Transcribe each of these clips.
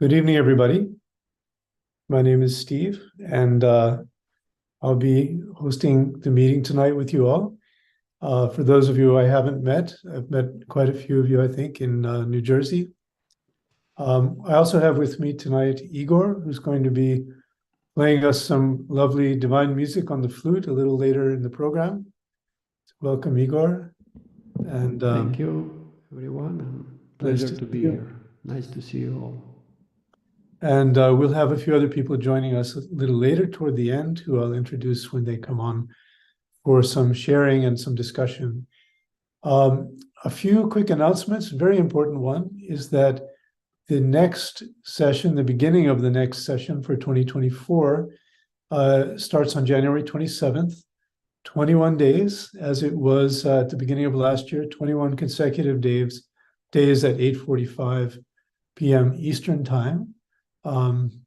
Good evening, everybody. My name is Steve, and I'll be hosting the meeting tonight with you all. For those of you I haven't met, I've met quite a few of you, I think, in New Jersey. I also have with me tonight Igor, who's going to be playing us some lovely divine music on the flute a little later in the program. Welcome, Igor. And thank you, everyone, and pleasure to be here. Nice to see you all. And we'll have a few other people joining us a little later toward the end, who I'll introduce when they come on for some sharing and some discussion. A few quick announcements. Very important one is that the next session, the beginning of the next session for 2024, starts on January 27th, 21 days, as it was at the beginning of last year, 21 consecutive days at 8:45 p.m. Eastern Time.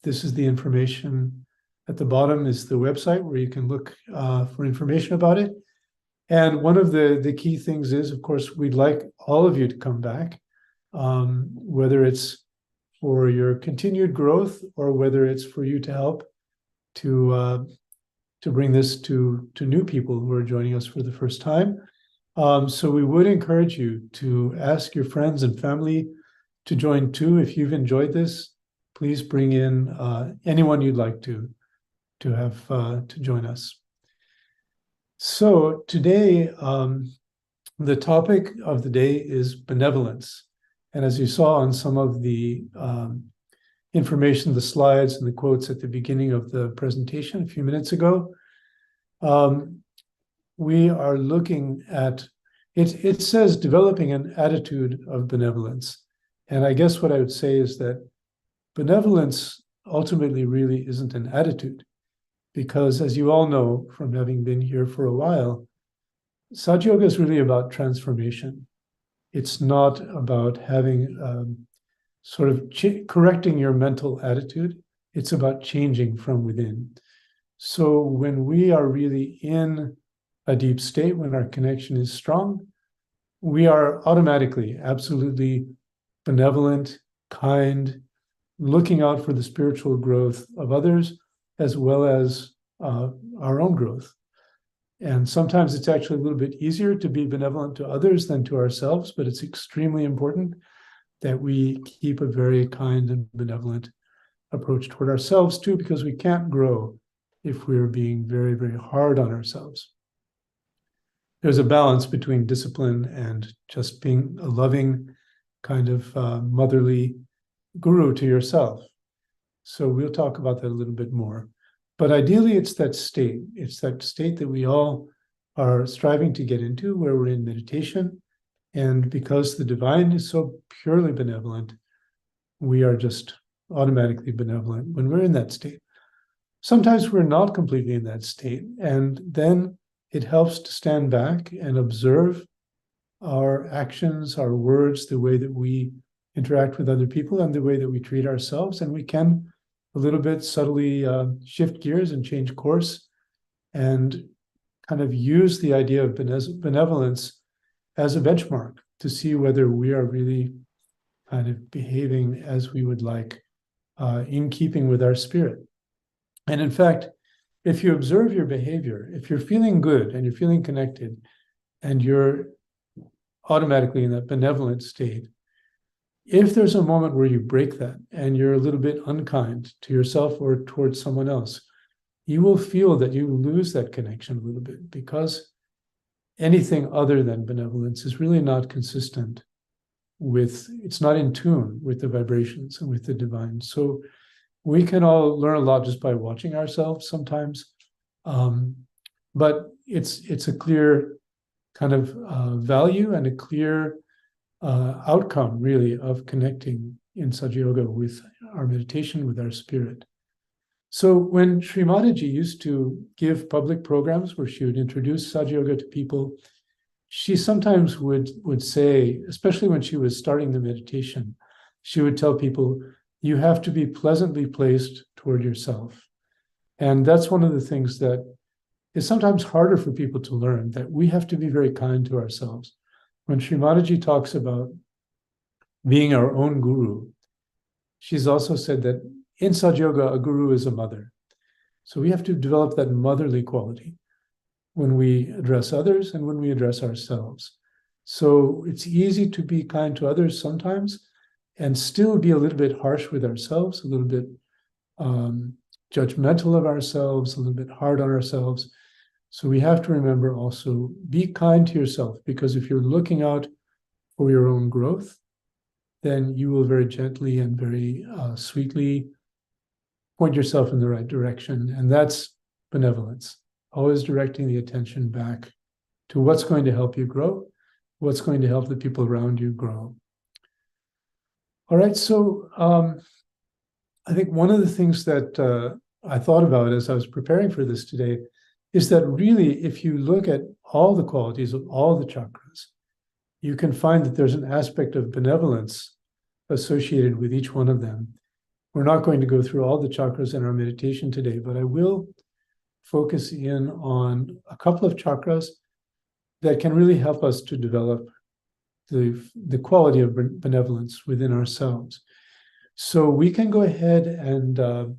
This is the information at the bottom is the website where you can look for information about it. And one of the key things is, of course, we'd like all of you to come back, whether it's for your continued growth or whether it's for you to help to bring this to new people who are joining us for the first time. So we would encourage you to ask your friends and family to join too. If you've enjoyed this, please bring in anyone you'd like to have to join us. So today, the topic of the day is benevolence. And as you saw on some of the information, the slides and the quotes at the beginning of the presentation a few minutes ago, we are looking at, it says developing an attitude of benevolence. And I guess what I would say is that benevolence ultimately really isn't an attitude, because as you all know from having been here for a while, Sahaja Yoga is really about transformation. It's not about having sort of correcting your mental attitude. It's about changing from within. So when we are really in a deep state, when our connection is strong, we are automatically absolutely benevolent, kind, looking out for the spiritual growth of others, as well as our own growth. And sometimes it's actually a little bit easier to be benevolent to others than to ourselves, but it's extremely important that we keep a very kind and benevolent approach toward ourselves too, because we can't grow if we're being very, very hard on ourselves. There's a balance between discipline and just being a loving kind of motherly guru to yourself. So we'll talk about that a little bit more. But ideally, it's that state. It's that state that we all are striving to get into, where we're in meditation. And because the divine is so purely benevolent, we are just automatically benevolent when we're in that state. Sometimes we're not completely in that state. And then it helps to stand back and observe our actions, our words, the way that we interact with other people and the way that we treat ourselves. And we can a little bit subtly shift gears and change course and kind of use the idea of benevolence as a benchmark to see whether we are really kind of behaving as we would like in keeping with our spirit. And in fact, if you observe your behavior, if you're feeling good and you're feeling connected and you're automatically in that benevolent state, if there's a moment where you break that and you're a little bit unkind to yourself or towards someone else, you will feel that you lose that connection a little bit, because anything other than benevolence is really not consistent with, it's not in tune with the vibrations and with the divine. So we can all learn a lot just by watching ourselves sometimes. But it's a clear kind of value and a clear outcome, really, of connecting in Sahaja Yoga with our meditation, with our spirit. So when Shri Mataji used to give public programs where she would introduce Sahaja Yoga to people, she sometimes would say, especially when she was starting the meditation, she would tell people, you have to be pleasantly placed toward yourself. And that's one of the things that is sometimes harder for people to learn, that we have to be very kind to ourselves. When Shri Mataji talks about being our own guru, she's also said that in Sahaja Yoga, a guru is a mother. So we have to develop that motherly quality when we address others and when we address ourselves. So it's easy to be kind to others sometimes and still be a little bit harsh with ourselves, a little bit judgmental of ourselves, a little bit hard on ourselves. So we have to remember also, be kind to yourself, because if you're looking out for your own growth, then you will very gently and very sweetly point yourself in the right direction. And that's benevolence, always directing the attention back to what's going to help you grow, what's going to help the people around you grow. All right, so I think one of the things that I thought about as I was preparing for this today is that really, if you look at all the qualities of all the chakras, you can find that there's an aspect of benevolence associated with each one of them. We're not going to go through all the chakras in our meditation today, but I will focus in on a couple of chakras that can really help us to develop the quality of benevolence within ourselves. So we can go ahead and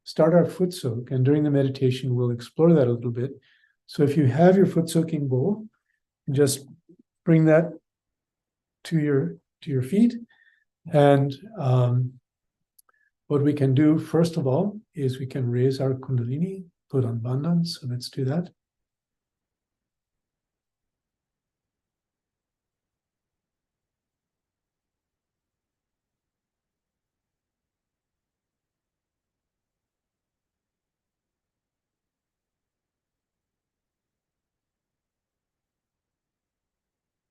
start our Footsoak, and during the meditation, we'll explore that a little bit. So if you have your foot soaking bowl, just bring that to your feet. And what we can do, first of all, is we can raise our Kundalini, put on bandhan. So let's do that.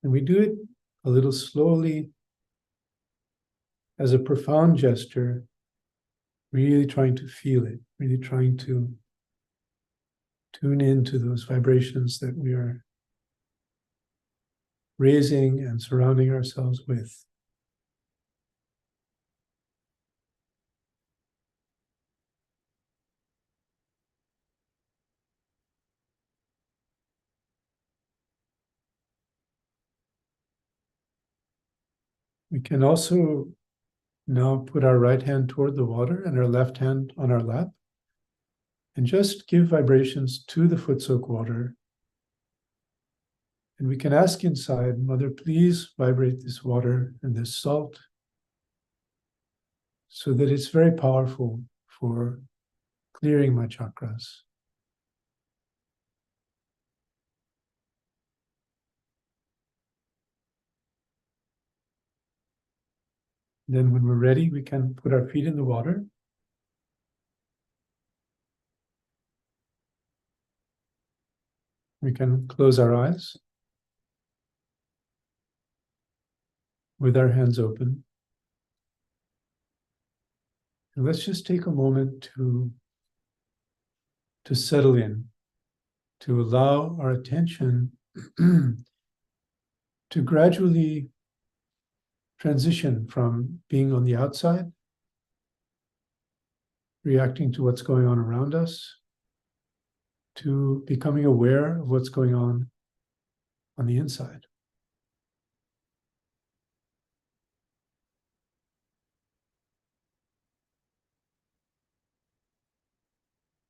And we do it a little slowly, as a profound gesture, really trying to feel it, really trying to tune into those vibrations that we are raising and surrounding ourselves with. We can also now put our right hand toward the water and our left hand on our lap, and just give vibrations to the Footsoak water. And we can ask inside, Mother, please vibrate this water and this salt so that it's very powerful for clearing my chakras. Then when we're ready, we can put our feet in the water. We can close our eyes with our hands open. And let's just take a moment to settle in, to allow our attention to gradually transition from being on the outside, reacting to what's going on around us, to becoming aware of what's going on the inside.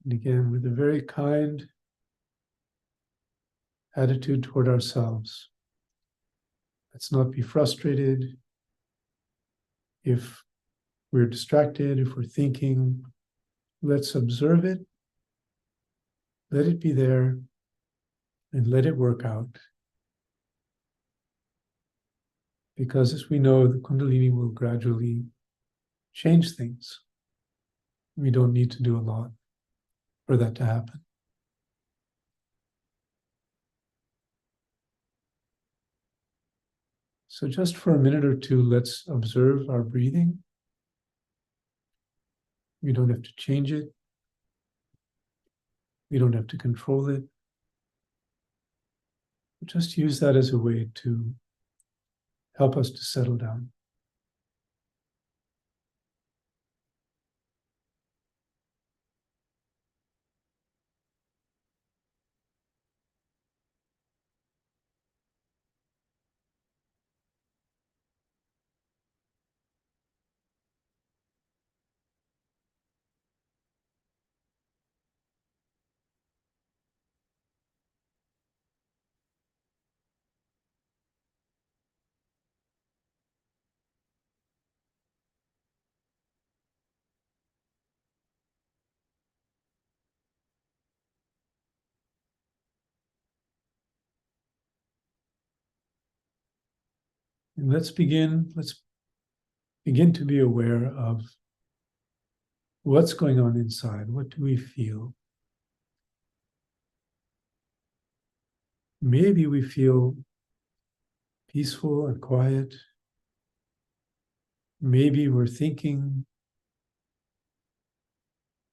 And again, with a very kind attitude toward ourselves. Let's not be frustrated if we're distracted, if we're thinking. Let's observe it, let it be there, and let it work out. Because as we know, the Kundalini will gradually change things. We don't need to do a lot for that to happen. So just for a minute or two, let's observe our breathing. We don't have to change it. We don't have to control it. Just use that as a way to help us to settle down. And let's begin to be aware of what's going on inside. What do we feel? Maybe we feel peaceful and quiet. Maybe we're thinking.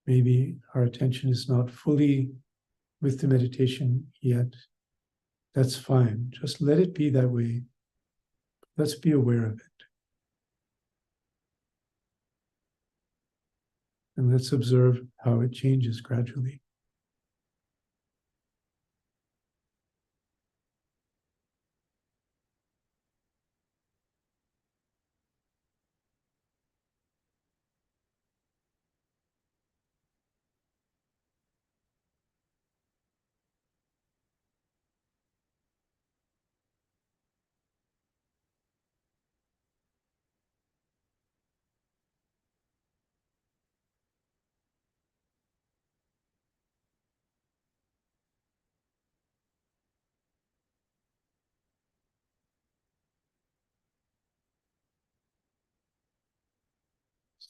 Maybe our attention is not fully with the meditation yet. That's fine. Just let it be that way. Let's be aware of it. And let's observe how it changes gradually.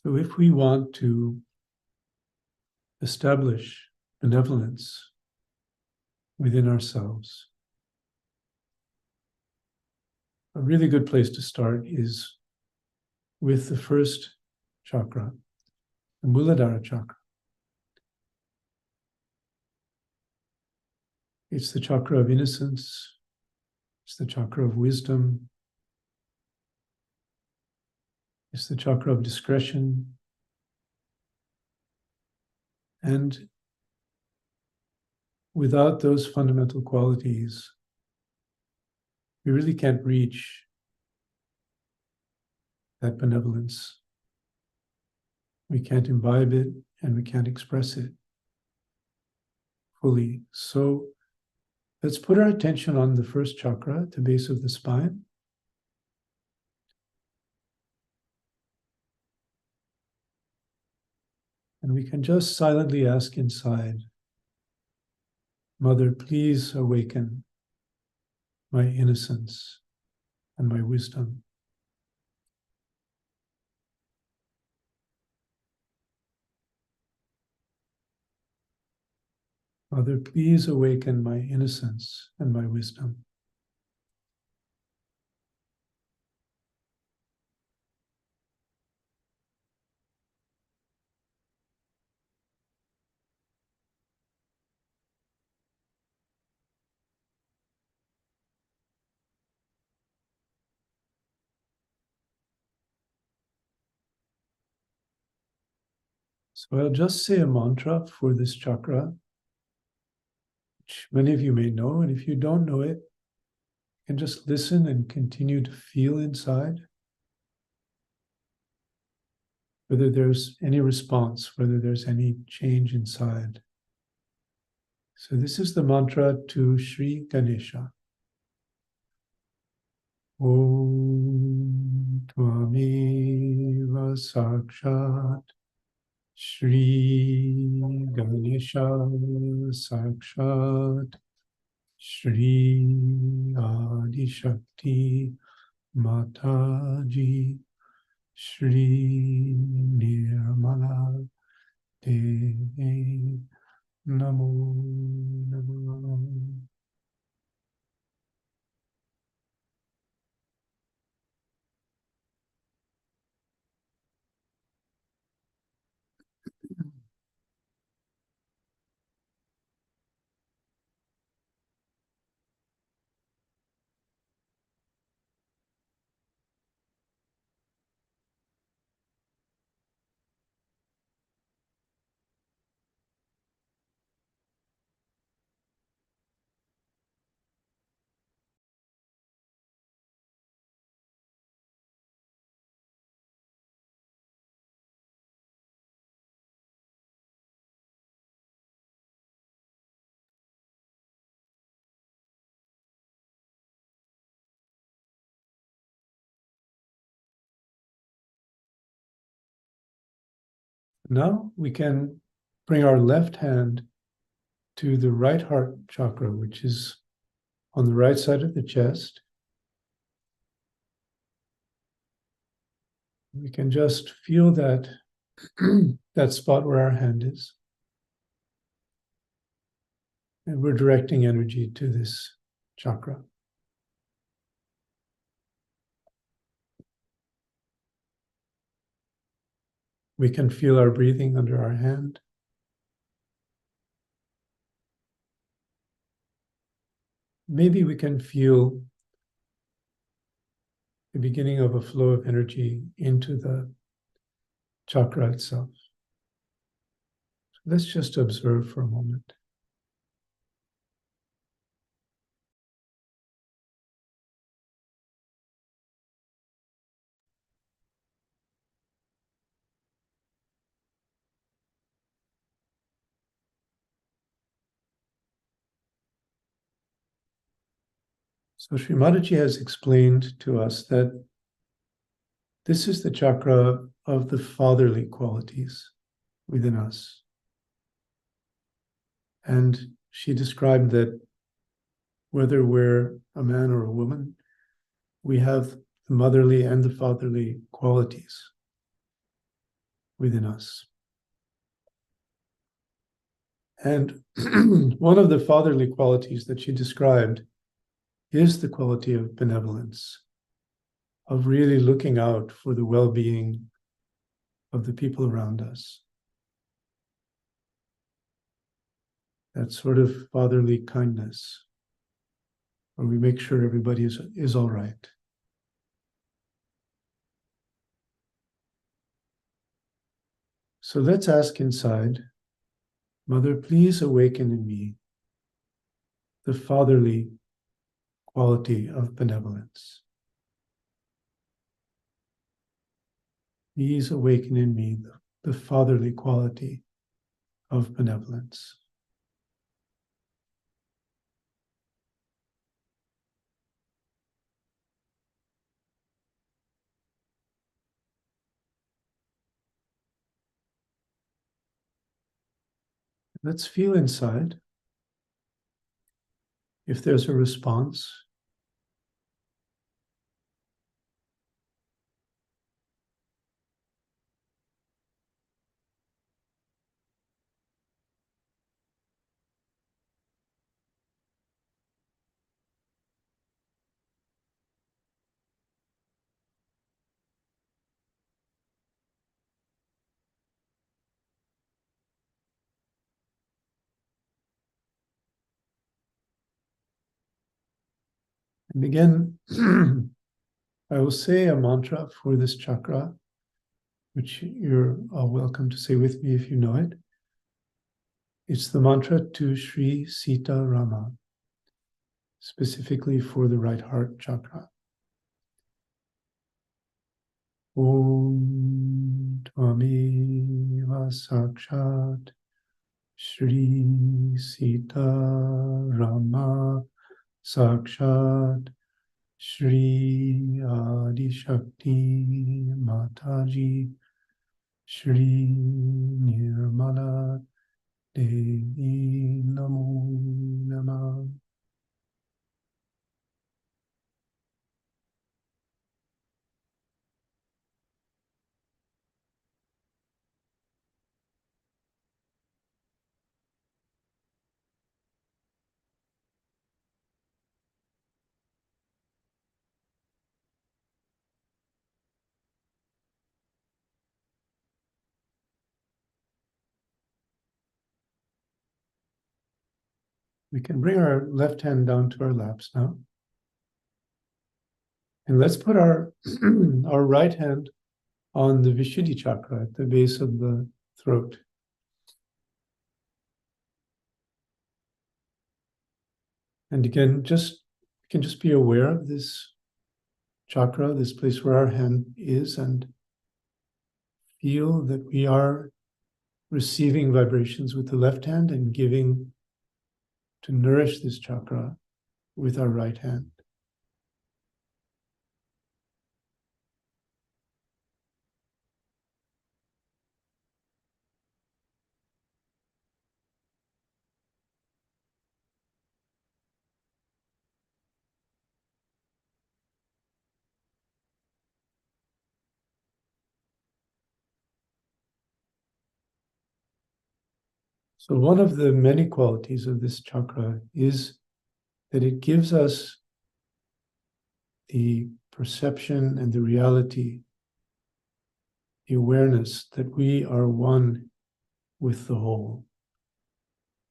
So if we want to establish benevolence within ourselves, a really good place to start is with the first chakra, the Muladhara chakra. It's the chakra of innocence. It's the chakra of wisdom. It's the chakra of discretion. And without those fundamental qualities, we really can't reach that benevolence. We can't imbibe it and we can't express it fully. So let's put our attention on the first chakra at the base of the spine. And we can just silently ask inside, Mother, please awaken my innocence and my wisdom. Mother, please awaken my innocence and my wisdom. So I'll just say a mantra for this chakra, which many of you may know, and if you don't know it, you can just listen and continue to feel inside whether there's any response, whether there's any change inside. So this is the mantra to Shri Ganesha. Om Tvameva Sakshat Shri Ganesha Sakshat Shri Adi Shakti Mataji Shri Nirmala Devi Namo Namo. Now we can bring our left hand to the right heart chakra, which is on the right side of the chest. We can just feel that that spot where our hand is. And we're directing energy to this chakra. We can feel our breathing under our hand. Maybe we can feel the beginning of a flow of energy into the chakra itself. Let's just observe for a moment. So Shri Mataji has explained to us that this is the chakra of the fatherly qualities within us. And she described that whether we're a man or a woman, we have the motherly and the fatherly qualities within us. And one of the fatherly qualities that she described is the quality of benevolence, of really looking out for the well-being of the people around us. That sort of fatherly kindness, where we make sure everybody is all right. So let's ask inside, Mother, please awaken in me the fatherly quality of benevolence. Please awaken in me the fatherly quality of benevolence. Let's feel inside if there's a response. And again, I will say a mantra for this chakra, which you're all welcome to say with me if you know it. It's the mantra to Shri Sita Rama, specifically for the right heart chakra. Om Tvameva Sakshat Shri Sita Rama Sakshat Shri Adi Shakti Mataji Shri Nirmala Devi Namo Namah. We can bring our left hand down to our laps now. And let's put our, our right hand on the Vishuddhi chakra at the base of the throat. And again, you can just be aware of this chakra, this place where our hand is, and feel that we are receiving vibrations with the left hand and giving to nourish this chakra with our right hand. So one of the many qualities of this chakra is that it gives us the perception and the reality, the awareness that we are one with the whole,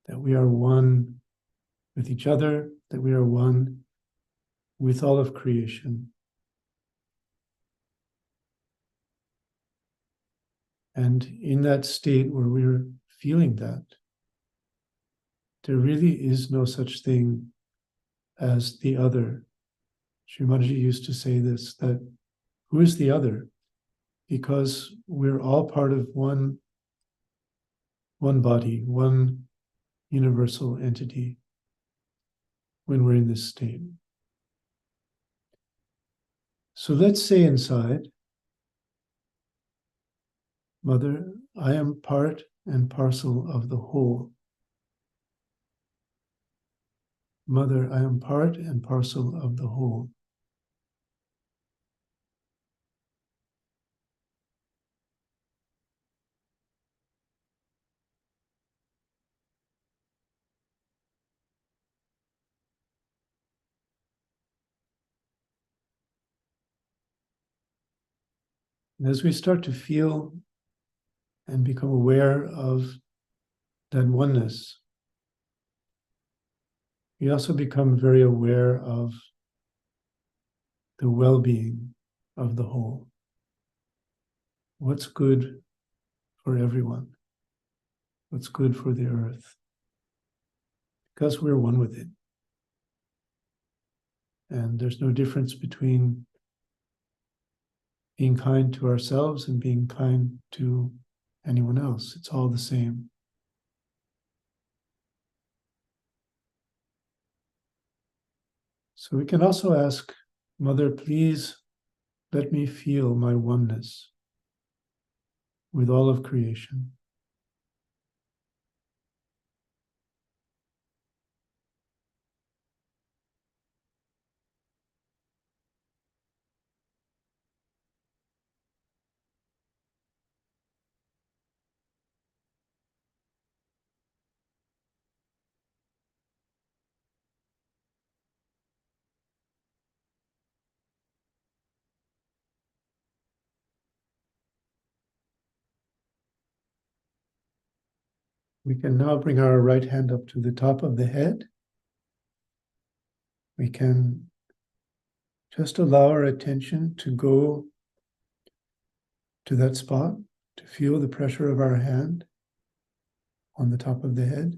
that we are one with each other, that we are one with all of creation. And in that state where we're feeling that, there really is no such thing as the other. Shri Mataji used to say this, that who is the other? Because we're all part of one body, one universal entity when we're in this state. So let's say inside, Mother, I am part and parcel of the whole. Mother, I am part and parcel of the whole. And as we start to feel and become aware of that oneness, we also become very aware of the well-being of the whole. What's good for everyone? What's good for the earth? Because we're one with it. And there's no difference between being kind to ourselves and being kind to anyone else. It's all the same. So we can also ask, Mother, please let me feel my oneness with all of creation. We can now bring our right hand up to the top of the head. We can just allow our attention to go to that spot, to feel the pressure of our hand on the top of the head.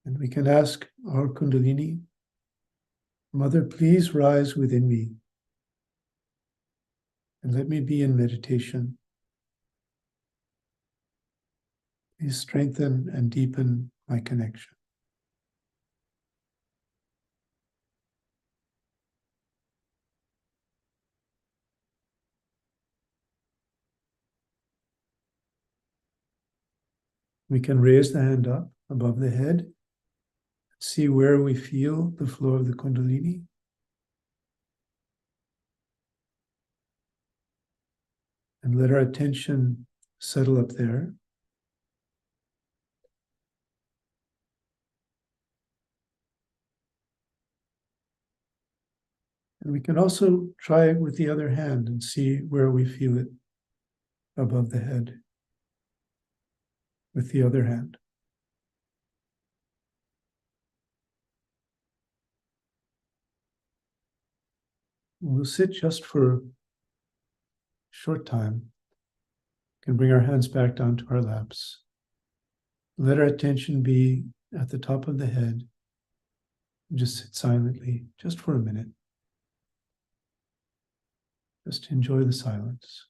And we can ask our Kundalini, Mother, please rise within me and let me be in meditation. Please strengthen and deepen my connection. We can raise the hand up above the head, see where we feel the flow of the Kundalini. And let our attention settle up there. And we can also try it with the other hand and see where we feel it above the head with the other hand. We'll sit just for a short time. We can bring our hands back down to our laps. Let our attention be at the top of the head. Just sit silently, just for a minute. Just enjoy the silence.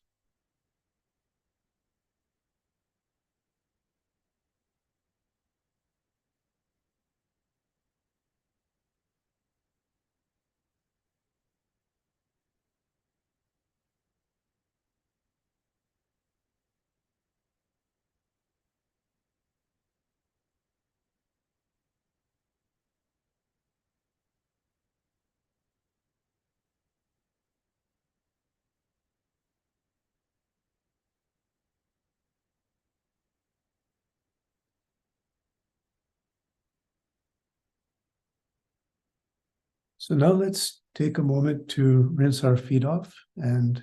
So now let's take a moment to rinse our feet off and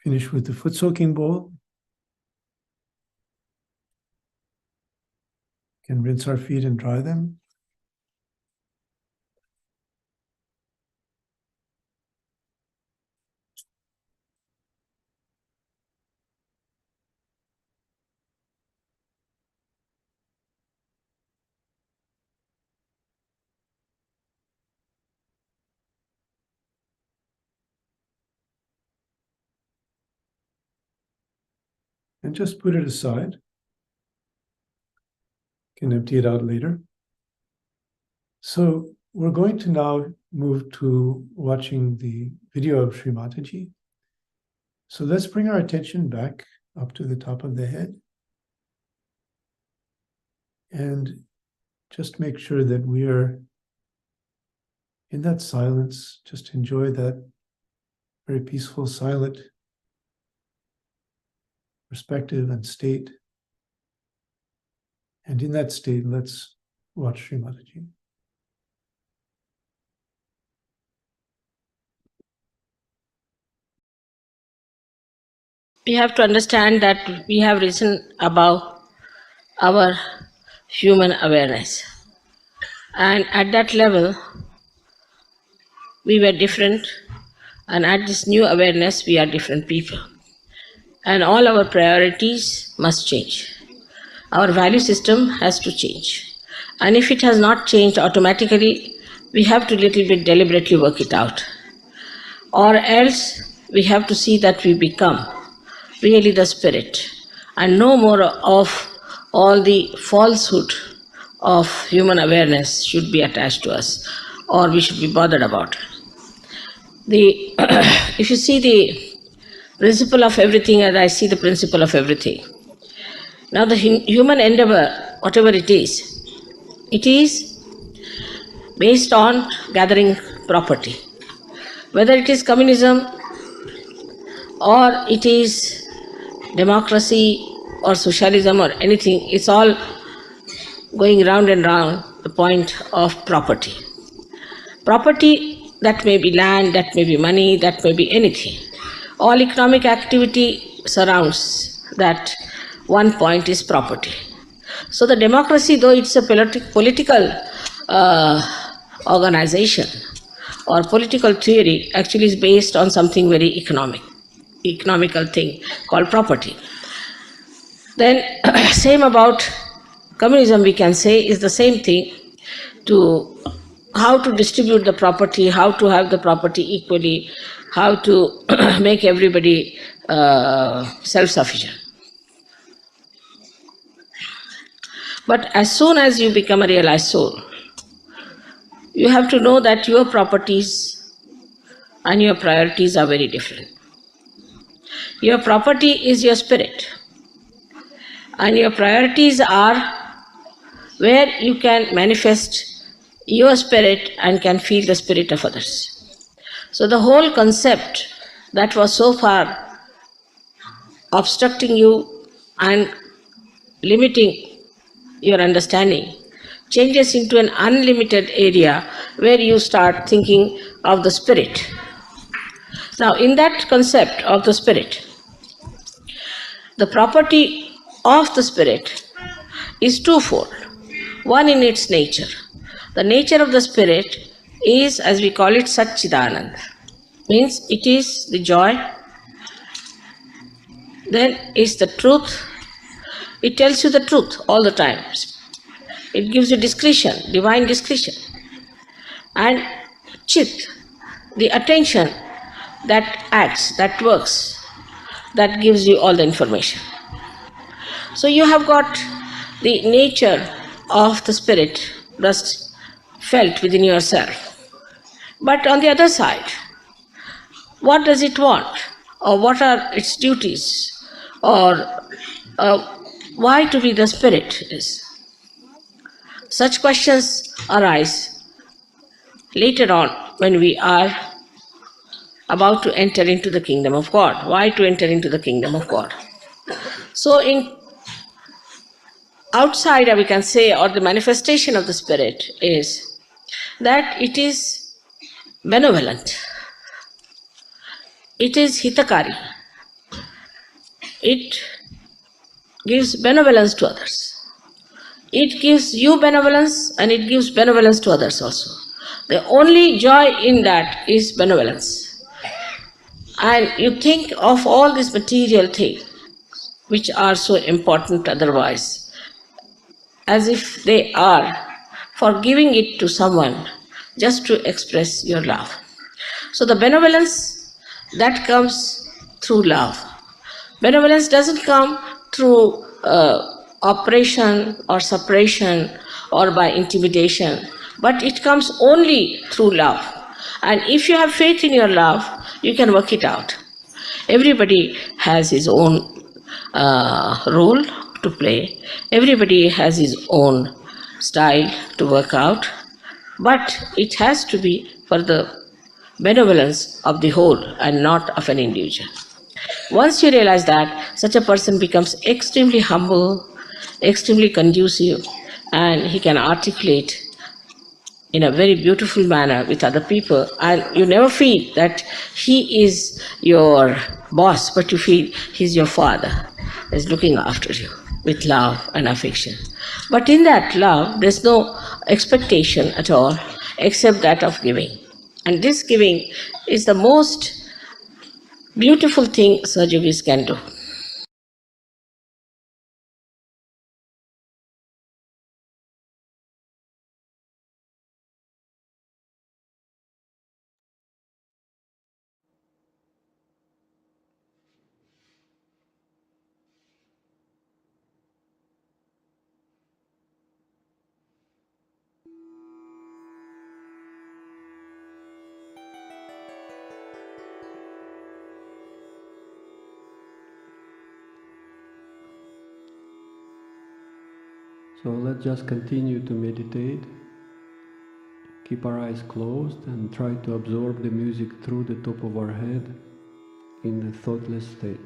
finish with the foot soaking bowl. Can rinse our feet and dry them. And just put it aside. Can empty it out later. So we're going to now move to watching the video of Shri Mataji. So let's bring our attention back up to the top of the head. And just make sure that we are in that silence. Just enjoy that very peaceful, silent perspective and state. And in that state, let's watch Shri Mataji. We have to understand that we have risen above our human awareness. And at that level, we were different. And at this new awareness, we are different people. And all our priorities must change. Our value system has to change. And if it has not changed automatically, we have to little bit deliberately work it out. Or else, we have to see that we become really the spirit, and no more of all the falsehood of human awareness should be attached to us, or we should be bothered about. If you see the principle of everything as I see the principle of everything. Now the human endeavor, whatever it is based on gathering property. Whether it is communism or it is democracy or socialism or anything, it's all going round and round the point of property. Property, that may be land, that may be money, that may be anything. All economic activity surrounds that one point is property. So the democracy, though it's a political organization or political theory, actually is based on something very economical thing called property. Then same about communism, we can say, is the same thing, to how to distribute the property, how to have the property equally, how to make everybody self-sufficient. But as soon as you become a realized soul, you have to know that your properties and your priorities are very different. Your property is your spirit, and your priorities are where you can manifest your spirit and can feel the spirit of others. So the whole concept that was so far obstructing you and limiting your understanding changes into an unlimited area where you start thinking of the spirit. Now, in that concept of the spirit, the property of the spirit is twofold. One, in its nature. The nature of the spirit is, as we call it, Satchidanand. Means it is the joy, then is the truth. It tells you the truth all the time. It gives you discretion, divine discretion. And Chit, the attention that acts, that works, that gives you all the information. So you have got the nature of the spirit just felt within yourself. But on the other side, what does it want? Or what are its duties? Or why to be the spirit is? Such questions arise later on when we are about to enter into the kingdom of God. Why to enter into the kingdom of God? So in outside, we can say, or the manifestation of the spirit is that it is benevolent, it is hitakari, it gives benevolence to others. It gives you benevolence and it gives benevolence to others also. The only joy in that is benevolence. And you think of all these material things which are so important otherwise, as if they are for giving it to someone just to express your love. So the benevolence that comes through love. Benevolence doesn't come through oppression or suppression or by intimidation, but it comes only through love. And if you have faith in your love, you can work it out. Everybody has his own role to play. Everybody has his own style to work out. But it has to be for the benevolence of the whole and not of an individual. Once you realize that, such a person becomes extremely humble, extremely conducive, and he can articulate in a very beautiful manner with other people, and you never feel that he is your boss, but you feel he's your father, is looking after you with love and affection. But in that love, there's no expectation at all except that of giving. And this giving is the most beautiful thing Sahaja can do. So let's just continue to meditate. Keep our eyes closed and try to absorb the music through the top of our head in the thoughtless state.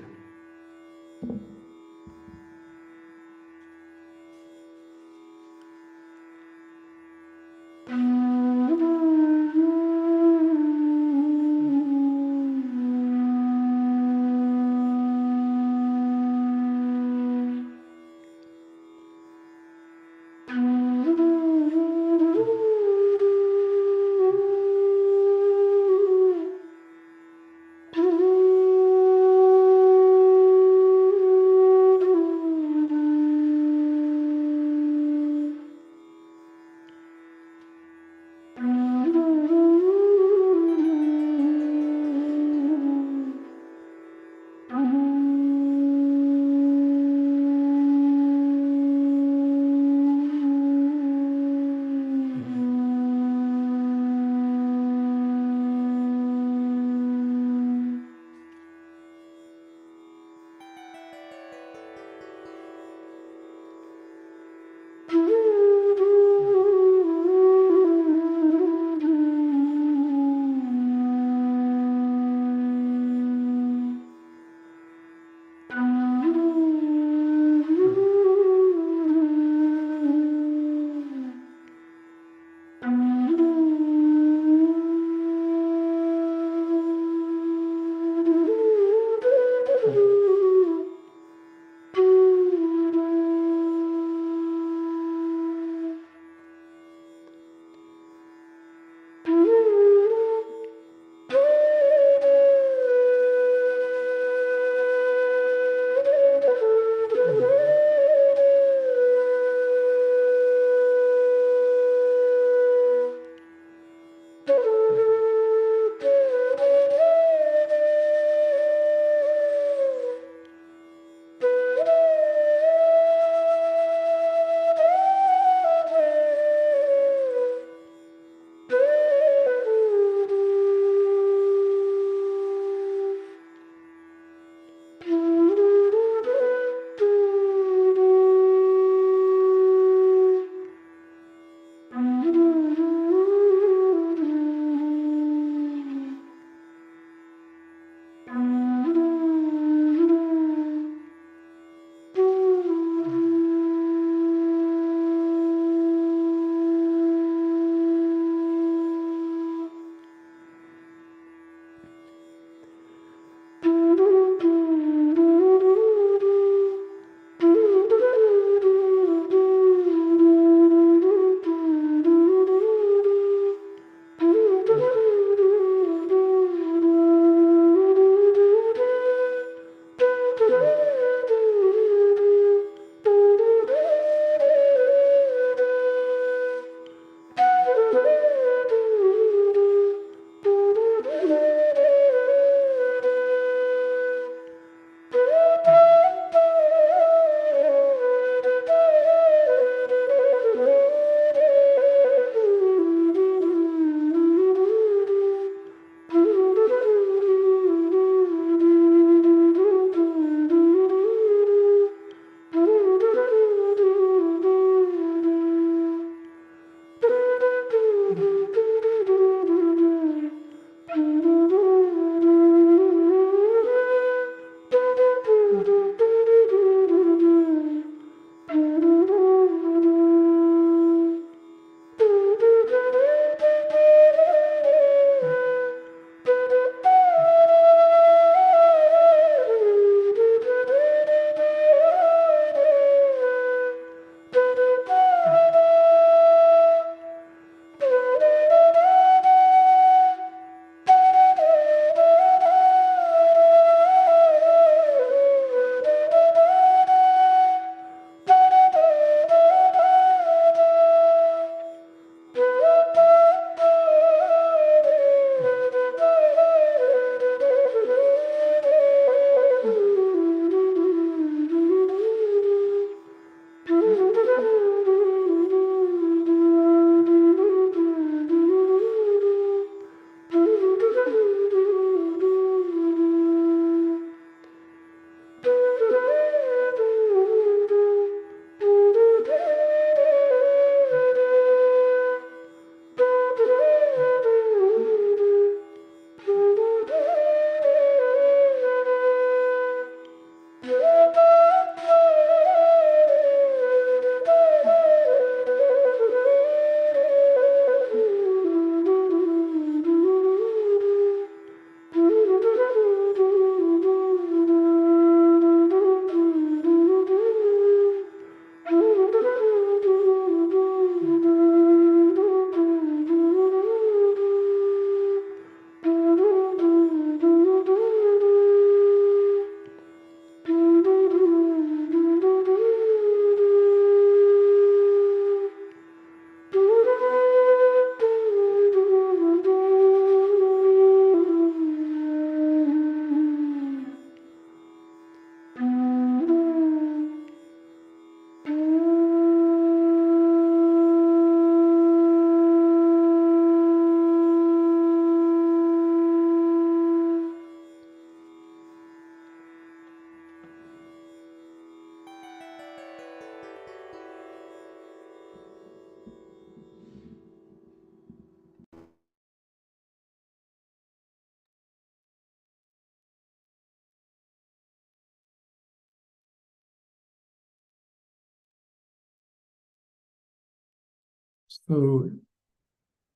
So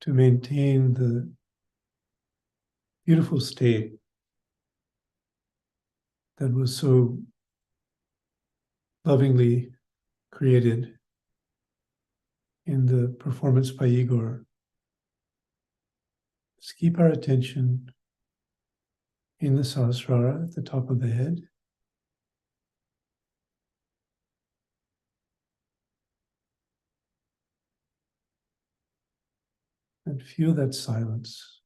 to maintain the beautiful state that was so lovingly created in the performance by Igor, let's keep our attention in the Sahasrara at the top of the head. And feel that silence.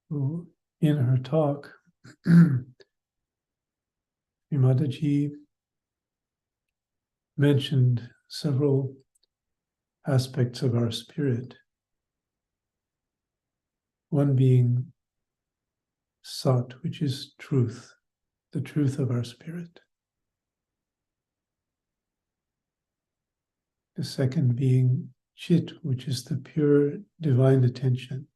So in her talk, Shri Mataji mentioned several aspects of our spirit. One being Sat, which is truth, the truth of our spirit. The second being Chit, which is the pure divine attention.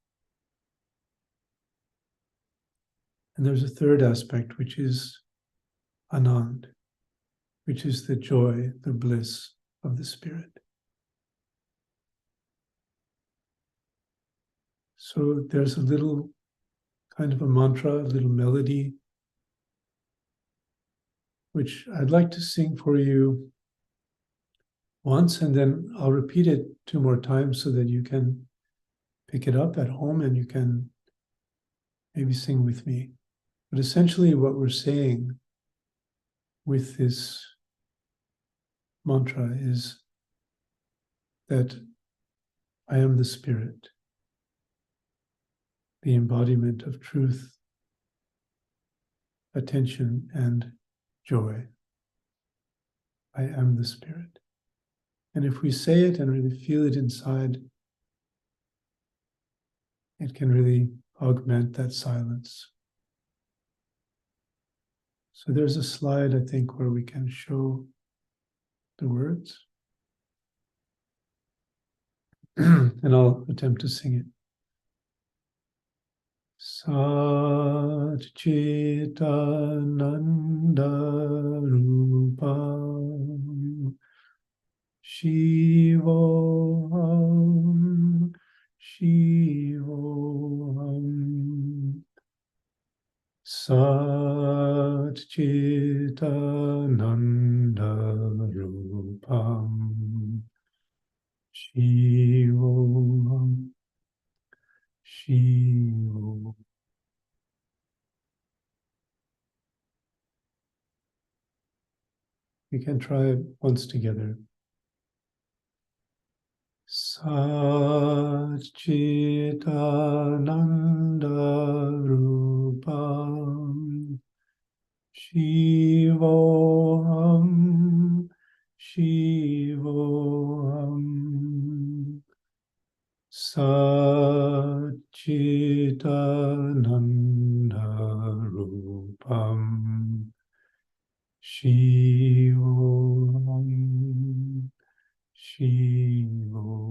And there's a third aspect, which is Anand, which is the joy, the bliss of the spirit. So there's a little kind of a mantra, a little melody, which I'd like to sing for you once, and then I'll repeat it 2 more times so that you can pick it up at home and you can maybe sing with me. But essentially what we're saying with this mantra is that I am the spirit, the embodiment of truth, attention, and joy. I am the spirit. And if we say it and really feel it inside, it can really augment that silence. So there's a slide, I think, where we can show the words. And I'll attempt to sing it. Sat Chitananda Rupam Shivoham Shivoham Sat Satchitananda Rupam Shivam Shivam. We can try it once together. Satchitananda Rupam Shivoham Shivoham Satchitananda Rupam Shivoham Shivoham.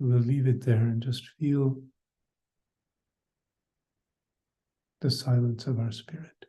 We'll leave it there and just feel the silence of our spirit.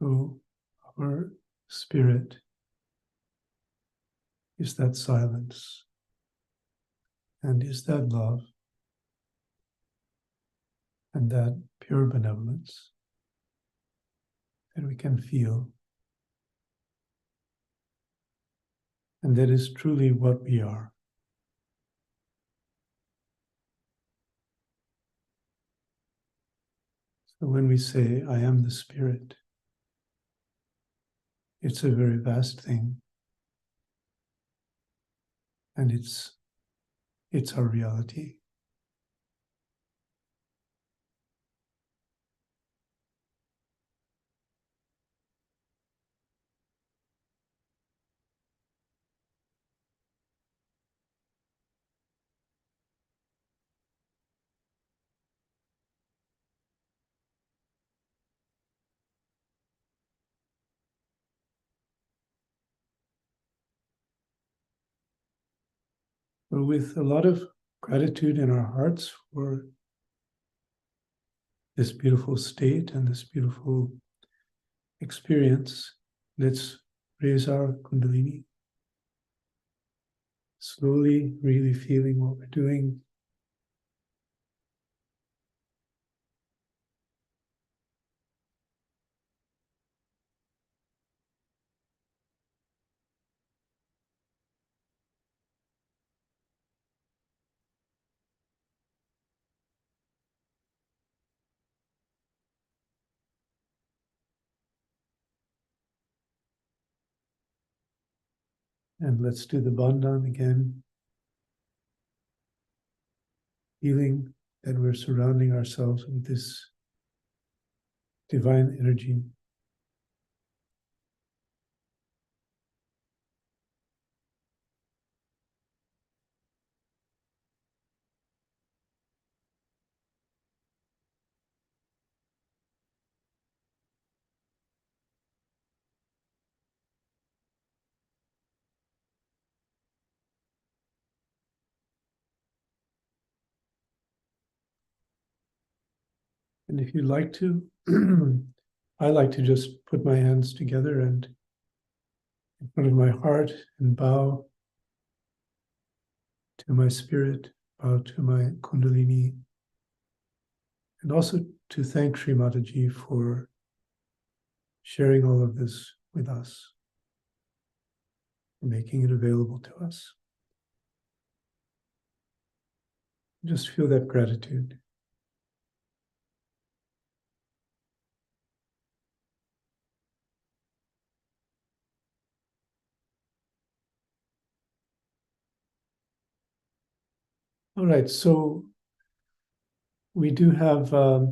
So our spirit is that silence and is that love and that pure benevolence that we can feel. And that is truly what we are. So when we say, I am the Spirit, it's a very vast thing. And it's our reality. But with a lot of gratitude in our hearts for this beautiful state and this beautiful experience, let's raise our Kundalini. Slowly, really feeling what we're doing. And let's do the bandhan again. Feeling that we're surrounding ourselves with this divine energy. And if you'd like to, I like to just put my hands together and in front of my heart and bow to my spirit, bow to my Kundalini, and also to thank Shri Mataji for sharing all of this with us, for making it available to us. Just feel that gratitude. All right, so we do have a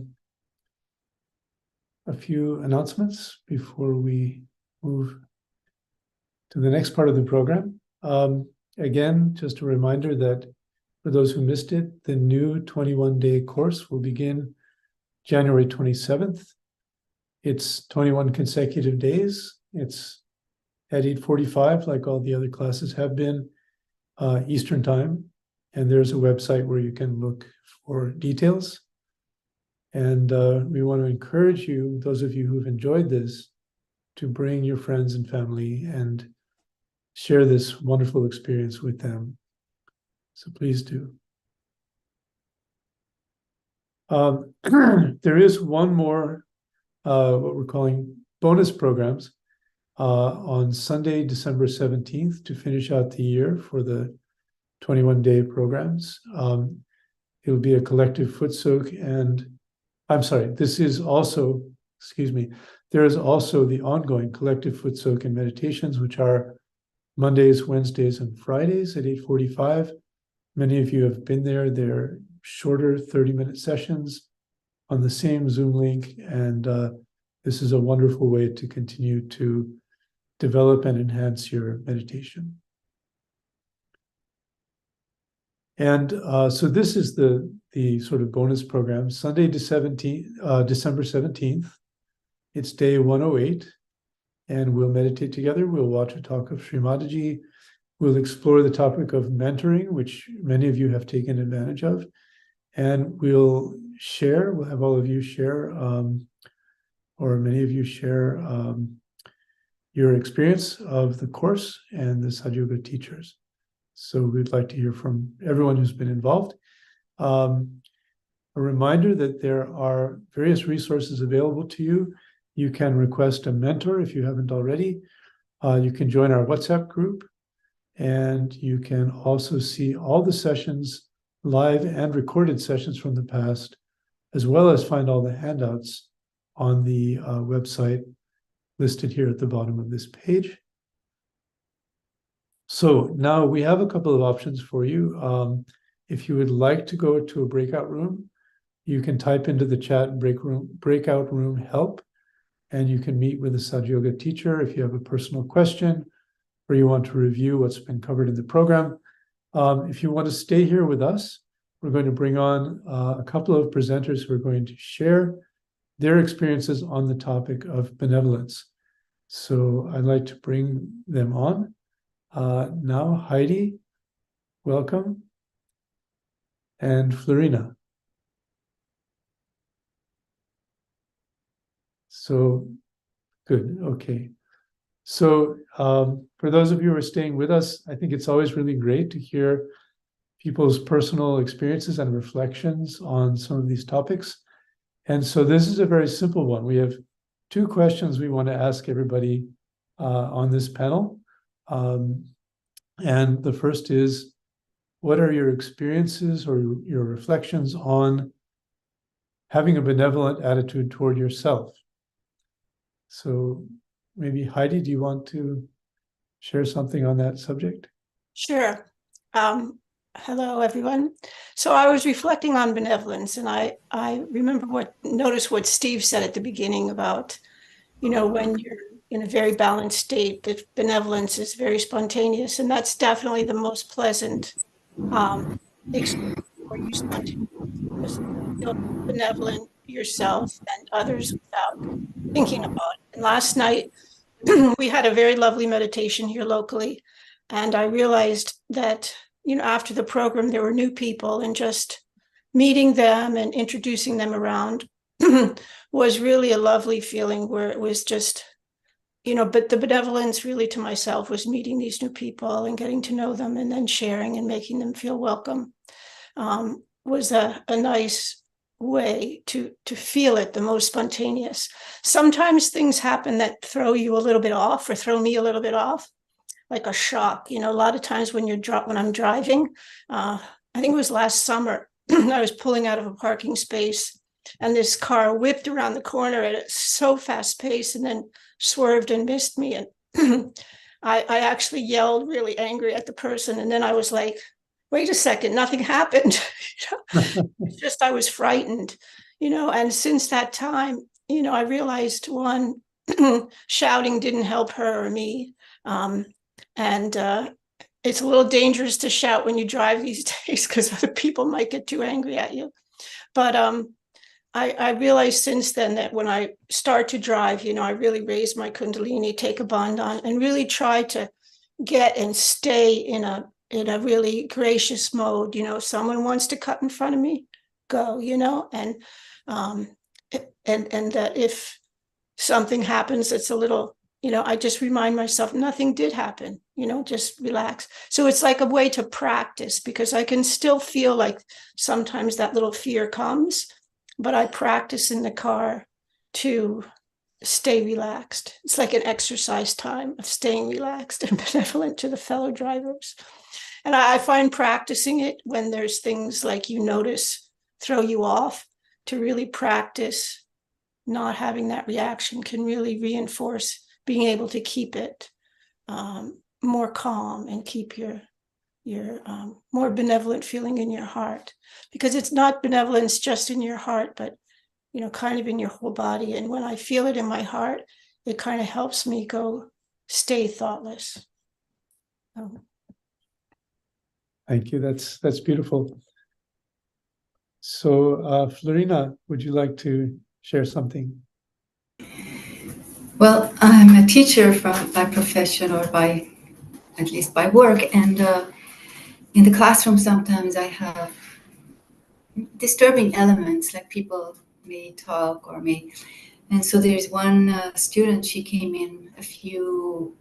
few announcements before we move to the next part of the program. Again, just a reminder that for those who missed it, the new 21-day course will begin January 27th. It's 21 consecutive days. It's at 8:45, like all the other classes have been, Eastern Time. And there's a website where you can look for details. And we want to encourage you, those of you who've enjoyed this, to bring your friends and family and share this wonderful experience with them. So please do. There is one more, what we're calling bonus programs, on Sunday, December 17th, to finish out the year for the 21-day programs. It'll be a collective Footsoak, and I'm sorry, this is also, there is also the ongoing collective Footsoak and meditations, which are Mondays, Wednesdays, and Fridays at 8:45. Many of you have been there. They're shorter 30-minute sessions on the same Zoom link, and this is a wonderful way to continue to develop and enhance your meditation. And so this is the sort of bonus program. Sunday, December 17th, it's day 108, and we'll meditate together. We'll watch a talk of Shri Mataji. We'll explore the topic of mentoring, which many of you have taken advantage of. And we'll have all of you share or many of you share your experience of the course and the Sahaja Yoga teachers. So we'd like to hear from everyone who's been involved. A reminder that there are various resources available to you. You can request a mentor if you haven't already. You can join our WhatsApp group, and you can also see all the sessions, live and recorded sessions from the past, as well as find all the handouts on the website listed here at the bottom of this page. So now we have a couple of options for you. If you would like to go to a breakout room, you can type into the chat breakout room help, and you can meet with a Sahaja Yoga teacher if you have a personal question or you want to review what's been covered in the program. If you want to stay here with us, we're going to bring on a couple of presenters who are going to share their experiences on the topic of benevolence. So I'd like to bring them on. Now, Heidi, welcome, and Florina. So, good, okay. So for those of you who are staying with us, I think it's always really great to hear people's personal experiences and reflections on some of these topics. And so this is a very simple one. We have two questions we want to ask everybody on this panel. And the first is, what are your experiences or your reflections on having a benevolent attitude toward yourself? So maybe Heidi, do you want to share something on that subject? Sure. Hello, everyone. So I was reflecting on benevolence, and I noticed what Steve said at the beginning about, when you're in a very balanced state, that benevolence is very spontaneous, and that's definitely the most pleasant experience, where you spontaneously feel benevolent yourself and others without thinking about it. And last night, we had a very lovely meditation here locally, and I realized that, after the program, there were new people, and just meeting them and introducing them around was really a lovely feeling, where it was just, but the benevolence really to myself was meeting these new people and getting to know them, and then sharing and making them feel welcome, was a nice way to feel it, the most spontaneous. Sometimes things happen that throw you a little bit off, or throw me a little bit off, like a shock. A lot of times when I'm driving, I think it was last summer, I was pulling out of a parking space, and this car whipped around the corner at a so fast pace, and then swerved and missed me. And I actually yelled really angry at the person, and then I was like, wait a second, nothing happened. It's just I was frightened, and since that time, I realized, one, shouting didn't help her or me. And it's a little dangerous to shout when you drive these days, because other people might get too angry at you. But I realized since then that when I start to drive, I really raise my Kundalini, take a bandhan, and really try to get and stay in a really gracious mode. If someone wants to cut in front of me, go, and that if something happens that's a little, I just remind myself nothing did happen, just relax. So it's like a way to practice, because I can still feel like sometimes that little fear comes, but I practice in the car to stay relaxed. It's like an exercise time of staying relaxed and benevolent to the fellow drivers. And I find practicing it when there's things like you notice throw you off, to really practice not having that reaction can really reinforce being able to keep it more calm, and keep your more benevolent feeling in your heart, because it's not benevolence just in your heart, but kind of in your whole body. And when I feel it in my heart, it kind of helps me stay thoughtless. Thank you. That's beautiful. So, Florina, would you like to share something? Well, I'm a teacher by profession, or at least by work, and in the classroom sometimes I have disturbing elements, like people may talk or may And so there's one student, she came in a few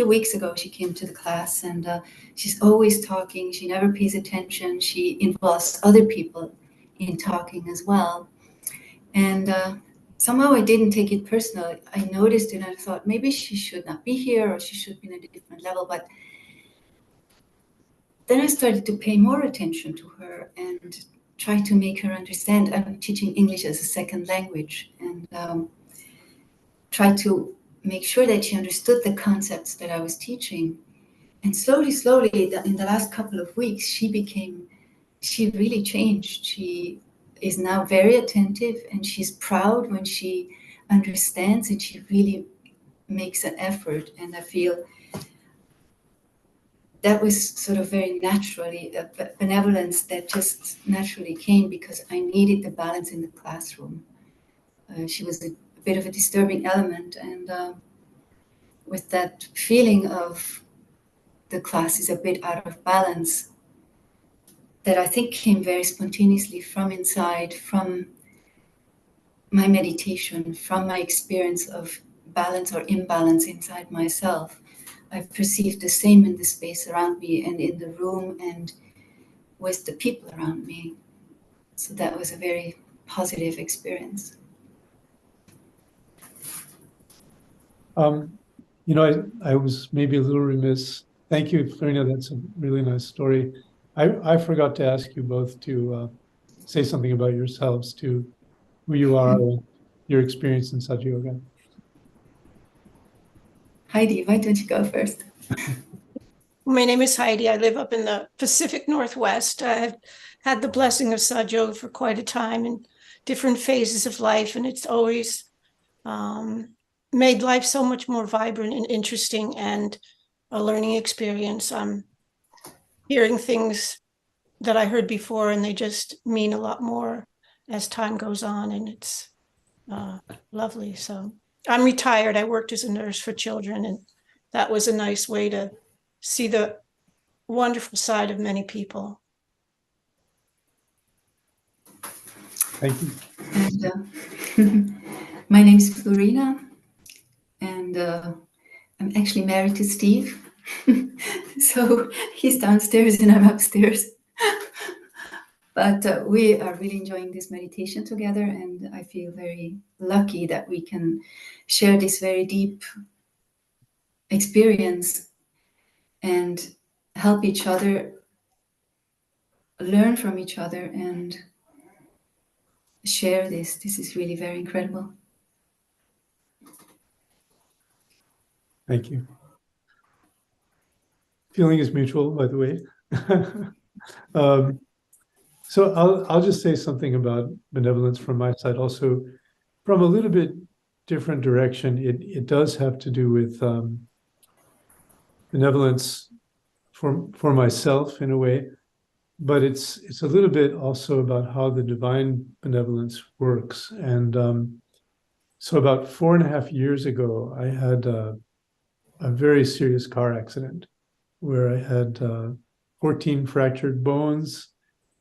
weeks ago. She came to the class, and she's always talking. She never pays attention. She involves other people in talking as well. And somehow I didn't take it personal. I noticed it and I thought maybe she should not be here, or she should be in a different level. But then I started to pay more attention to her and try to make her understand. I'm teaching English as a second language, and try to make sure that she understood the concepts that I was teaching. And slowly, in the last couple of weeks, she really changed. She is now very attentive, and she's proud when she understands, and she really makes an effort. And I feel that was sort of very naturally a benevolence that just naturally came because I needed the balance in the classroom. She was a bit of a disturbing element, and with that feeling of the class is a bit out of balance, that I think came very spontaneously from inside, from my meditation, from my experience of balance or imbalance inside myself. I've perceived the same in the space around me and in the room and with the people around me. So that was a very positive experience. I was maybe a little remiss. Thank you, Florina. That's a really nice story. I forgot to ask you both to say something about yourselves, to who you are, your experience in Sahaja Yoga. Heidi, why don't you go first? My name is Heidi. I live up in the Pacific Northwest. I've had the blessing of Sahaja Yoga for quite a time in different phases of life, and it's always made life so much more vibrant and interesting and a learning experience. I'm hearing things that I heard before, and they just mean a lot more as time goes on, and it's lovely. So I'm retired. I worked as a nurse for children, and that was a nice way to see the wonderful side of many people. Thank you. And, my name is Florina, and I'm actually married to Steve. So he's downstairs and I'm upstairs. But we are really enjoying this meditation together, and I feel very lucky that we can share this very deep experience and help each other, learn from each other, and share this. This is really very incredible. Thank you. Feeling is mutual, by the way. So I'll just say something about benevolence from my side, also from a little bit different direction. It does have to do with benevolence for myself in a way, but it's a little bit also about how the divine benevolence works. And so about 4.5 years ago, I had a very serious car accident where I had 14 fractured bones,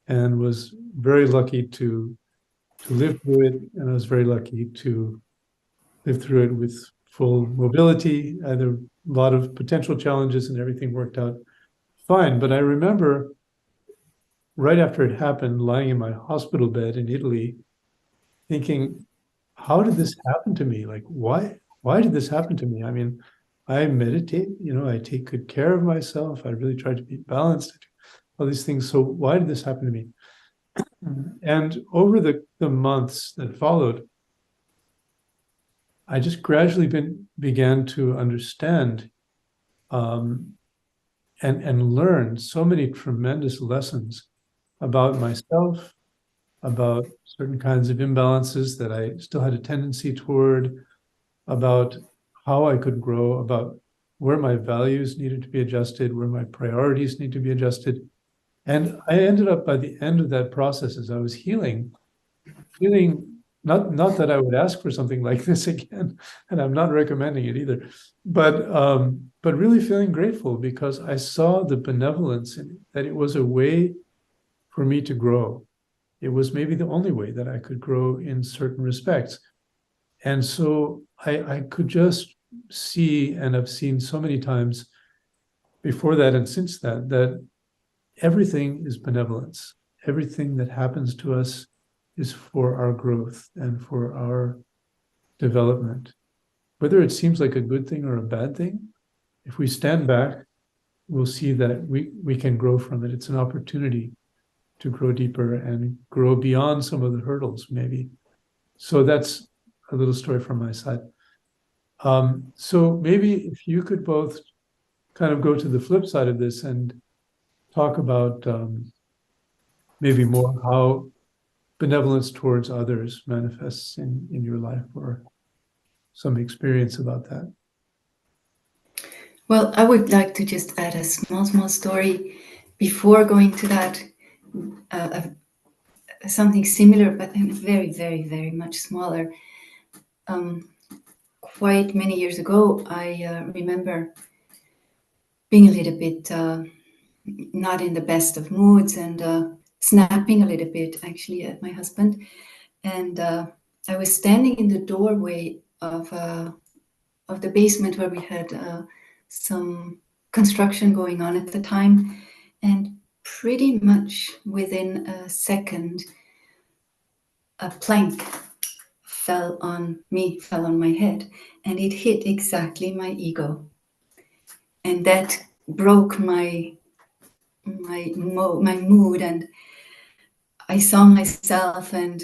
and was very lucky to live through it. And I was very lucky to live through it with full mobility. I had a lot of potential challenges, and everything worked out fine. But I remember right after it happened, lying in my hospital bed in Italy, thinking, how did this happen to me? Like, why did this happen to me? I mean, I meditate, I take good care of myself. I really try to be balanced, all these things. So why did this happen to me? And over the months that followed, I just gradually began to understand and learn so many tremendous lessons about myself, about certain kinds of imbalances that I still had a tendency toward, about how I could grow, about where my values needed to be adjusted, where my priorities need to be adjusted. And I ended up, by the end of that process, as I was healing, feeling not that I would ask for something like this again, and I'm not recommending it either, but really feeling grateful because I saw the benevolence in it, that it was a way for me to grow. It was maybe the only way that I could grow in certain respects. And so I could just see, and I've seen so many times before that and since that, that everything is benevolence. Everything that happens to us is for our growth and for our development. Whether it seems like a good thing or a bad thing, if we stand back, we'll see that we can grow from it. It's an opportunity to grow deeper and grow beyond some of the hurdles, maybe. So that's a little story from my side. So maybe if you could both kind of go to the flip side of this and talk about maybe more how benevolence towards others manifests in your life, or some experience about that. Well, I would like to just add a small story before going to that. Something similar, but very much smaller. Quite many years ago, I remember being a little bit not in the best of moods and snapping a little bit actually at my husband. And I was standing in the doorway of the basement where we had some construction going on at the time. And pretty much within a second, a plank fell on my head, and it hit exactly my ego. And that broke my mood, and I saw myself, and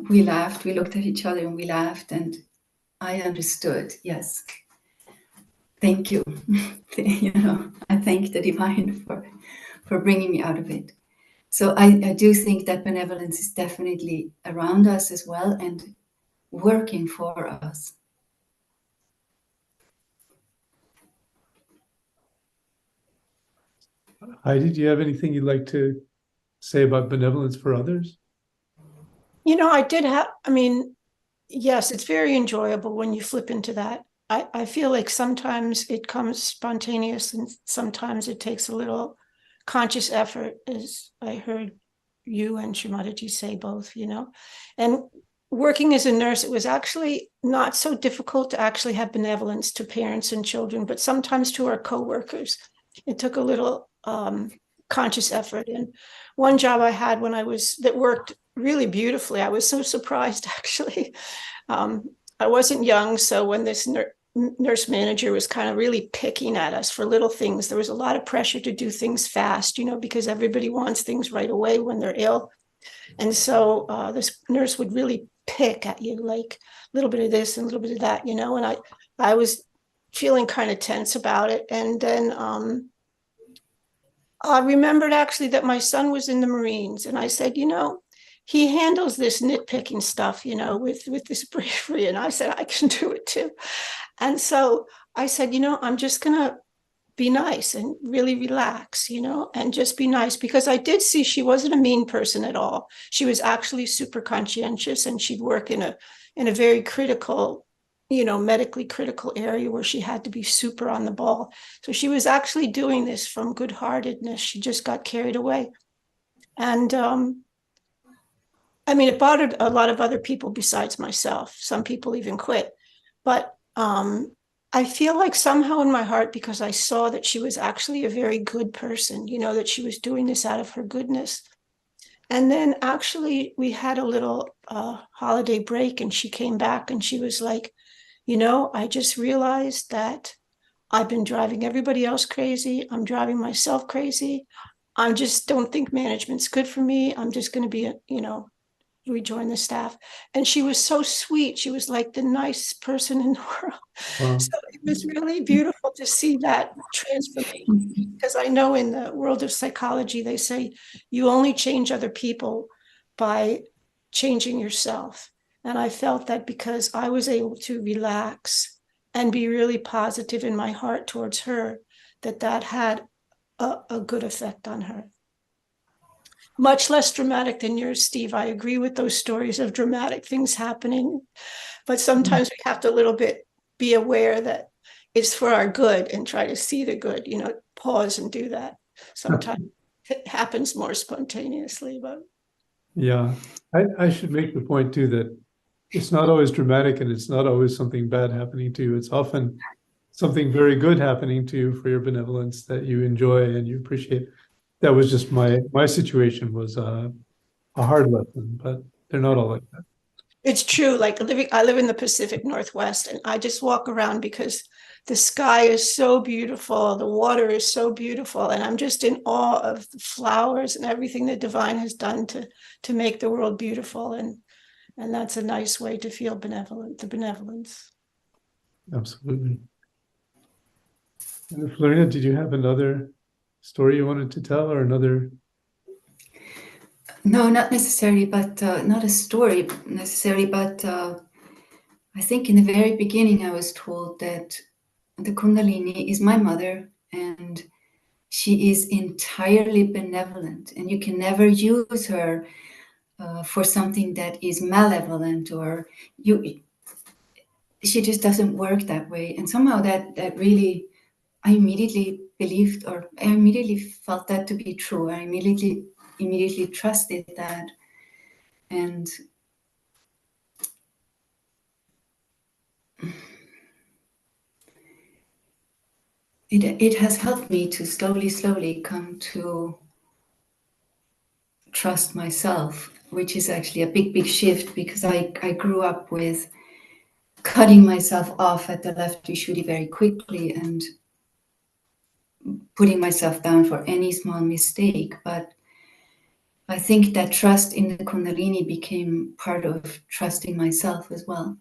we laughed. We looked at each other and we laughed, and I understood. Yes, thank you. I thank the divine for bringing me out of it. So I do think that benevolence is definitely around us as well and working for us. Heidi, do you have anything you'd like to say about benevolence for others? I did have, yes, it's very enjoyable when you flip into that. I feel like sometimes it comes spontaneous and sometimes it takes a little conscious effort, as I heard you and Shri Mataji say both, And working as a nurse, it was actually not so difficult to actually have benevolence to parents and children, but sometimes to our coworkers. It took a little conscious effort. And one job I had that worked really beautifully, I was so surprised actually. I wasn't young, so when this nurse manager was kind of really picking at us for little things, there was a lot of pressure to do things fast, because everybody wants things right away when they're ill. And so this nurse would really pick at you, like a little bit of this and a little bit of that, and I was feeling kind of tense about it. And then I remembered actually that my son was in the Marines, and I said, he handles this nitpicking stuff, with this bravery. And I said, I can do it too. And so I said, I'm just going to be nice and really relax, and just be nice, because I did see she wasn't a mean person at all. She was actually super conscientious, and she'd work in a very critical, medically critical area where she had to be super on the ball. So she was actually doing this from good-heartedness. She just got carried away. And it bothered a lot of other people besides myself. Some people even quit. But I feel like somehow in my heart, because I saw that she was actually a very good person, that she was doing this out of her goodness. And then actually we had a little holiday break, and she came back and she was like, I just realized that I've been driving everybody else crazy. I'm driving myself crazy. I just don't think management's good for me. I'm just going to be, rejoin the staff. And she was so sweet. She was like the nicest person in the world. Wow. So it was really beautiful to see that transformation, because I know in the world of psychology, they say you only change other people by changing yourself. And I felt that because I was able to relax and be really positive in my heart towards her, that had a good effect on her. Much less dramatic than yours, Steve. I agree with those stories of dramatic things happening, but sometimes we have to a little bit be aware that it's for our good and try to see the good, pause and do that. Sometimes it happens more spontaneously, but. Yeah, I should make the point too that it's not always dramatic, and it's not always something bad happening to you. It's often something very good happening to you for your benevolence that you enjoy and you appreciate. That was just my situation was a hard lesson, but they're not all like that. It's true. Like I live in the Pacific Northwest, and I just walk around because the sky is so beautiful, the water is so beautiful, and I'm just in awe of the flowers and everything the divine has done to make the world beautiful. And that's a nice way to feel benevolent, the benevolence. Absolutely. And Florina, did you have another story you wanted to tell, or another? No, not necessarily, but not a story necessarily, but I think in the very beginning I was told that the Kundalini is my mother and she is entirely benevolent, and you can never use her for something that is malevolent, or she just doesn't work that way. And somehow that really, I immediately believed, or I immediately felt that to be true. I immediately trusted that. And it has helped me to slowly come to trust myself, which is actually a big shift, because I grew up with cutting myself off at the left Vishuddhi very quickly and putting myself down for any small mistake. But I think that trust in the Kundalini became part of trusting myself as well.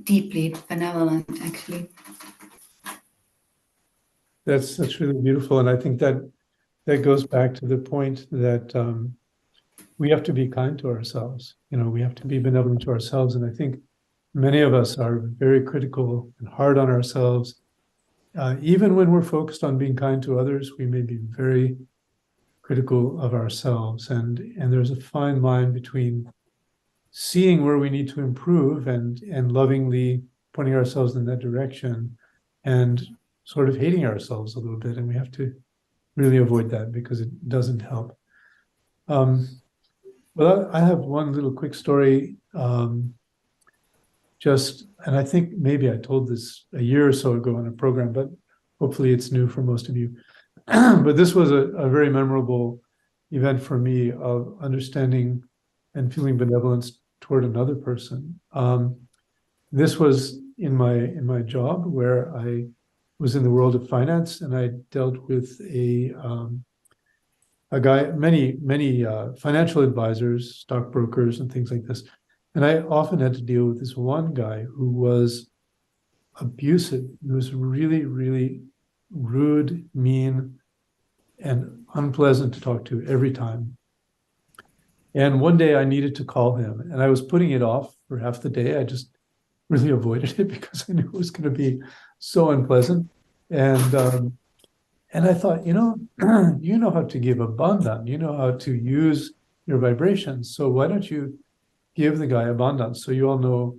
Deeply benevolent, actually. That's really beautiful, and I think that goes back to the point that we have to be kind to ourselves. We have to be benevolent to ourselves, and I think many of us are very critical and hard on ourselves. Even when we're focused on being kind to others, we may be very critical of ourselves, and there's a fine line between seeing where we need to improve and lovingly pointing ourselves in that direction, and sort of hating ourselves a little bit, and we have to really avoid that because it doesn't help. Well, I have one little quick story. And I think maybe I told this a year or so ago on a program, but hopefully it's new for most of you. But this was a very memorable event for me of understanding and feeling benevolence toward another person. This was in my job, where I was in the world of finance, and I dealt with a guy, many financial advisors, stockbrokers, and things like this. And I often had to deal with this one guy who was abusive. He was really, really rude, mean, and unpleasant to talk to every time. And one day I needed to call him, and I was putting it off for half the day. I just really avoided it because I knew it was going to be so unpleasant. And I thought, you know how to give a bandhan, you know how to use your vibrations. So why don't you give the guy a bandhan? So you all know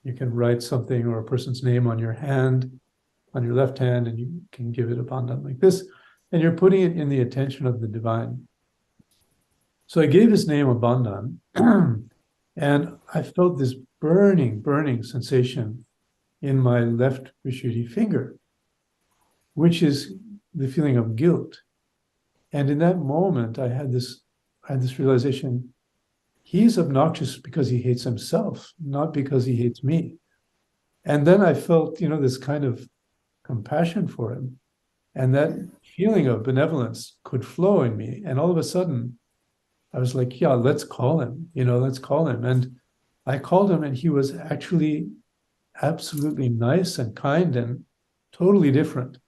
you can write something or a person's name on your hand, on your left hand, and you can give it a bandhan like this. And you're putting it in the attention of the divine. So I gave his name a bandhan, and I felt this burning sensation in my left Vishuddhi finger, which is the feeling of guilt. And in that moment, I had this realization: he's obnoxious because he hates himself, not because he hates me. And then I felt, this kind of compassion for him, and that feeling of benevolence could flow in me. And all of a sudden, I was like, yeah, let's call him, let's call him. And I called him, and he was actually absolutely nice and kind and totally different.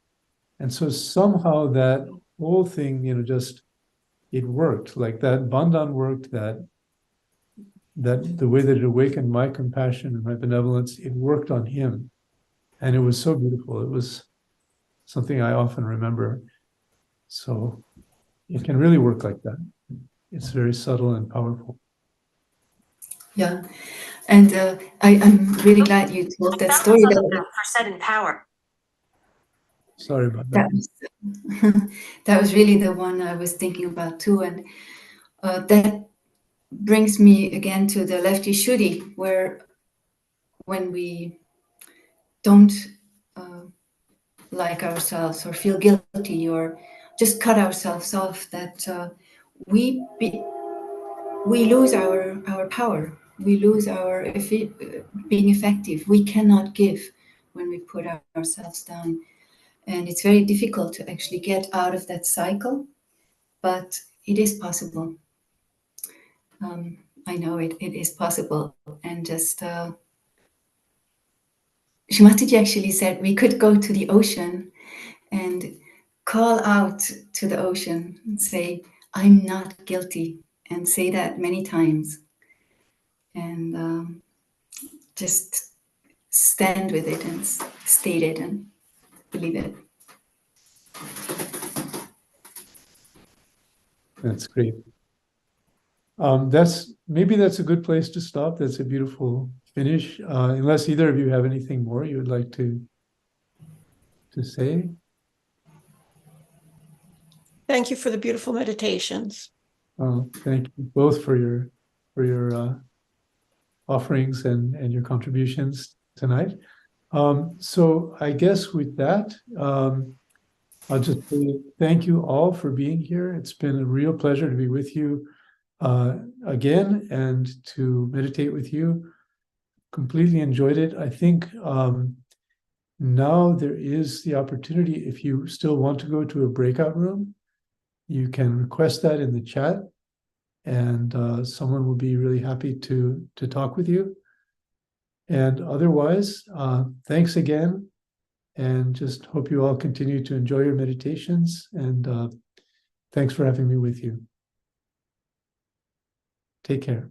And so somehow that whole thing, it worked. Like that bandhan worked, that the way that it awakened my compassion and my benevolence, it worked on him. And it was so beautiful. It was something I often remember. So it can really work like that. It's very subtle and powerful. Yeah. And I'm really glad you told that story. Percent power. Sorry about that. That was really the one I was thinking about too. And that brings me again to the lefty shooty, where when we don't like ourselves or feel guilty or just cut ourselves off, that we lose our power. We lose our being effective. We cannot give when we put ourselves down. And it's very difficult to actually get out of that cycle, but it is possible. I know it is possible. And just, Shri Mataji actually said we could go to the ocean and call out to the ocean and say, I'm not guilty, and say that many times. And just stand with it and state it and believe it. That's great. That's a good place to stop. That's a beautiful finish. Unless either of you have anything more you would like to say. Thank you for the beautiful meditations. Thank you both for your offerings and your contributions tonight. So I guess with that, I'll just say thank you all for being here. It's been a real pleasure to be with you again and to meditate with you. Completely enjoyed it. I think now there is the opportunity, if you still want to go to a breakout room, you can request that in the chat, and someone will be really happy to talk with you. And otherwise, thanks again, and just hope you all continue to enjoy your meditations, and thanks for having me with you. Take care.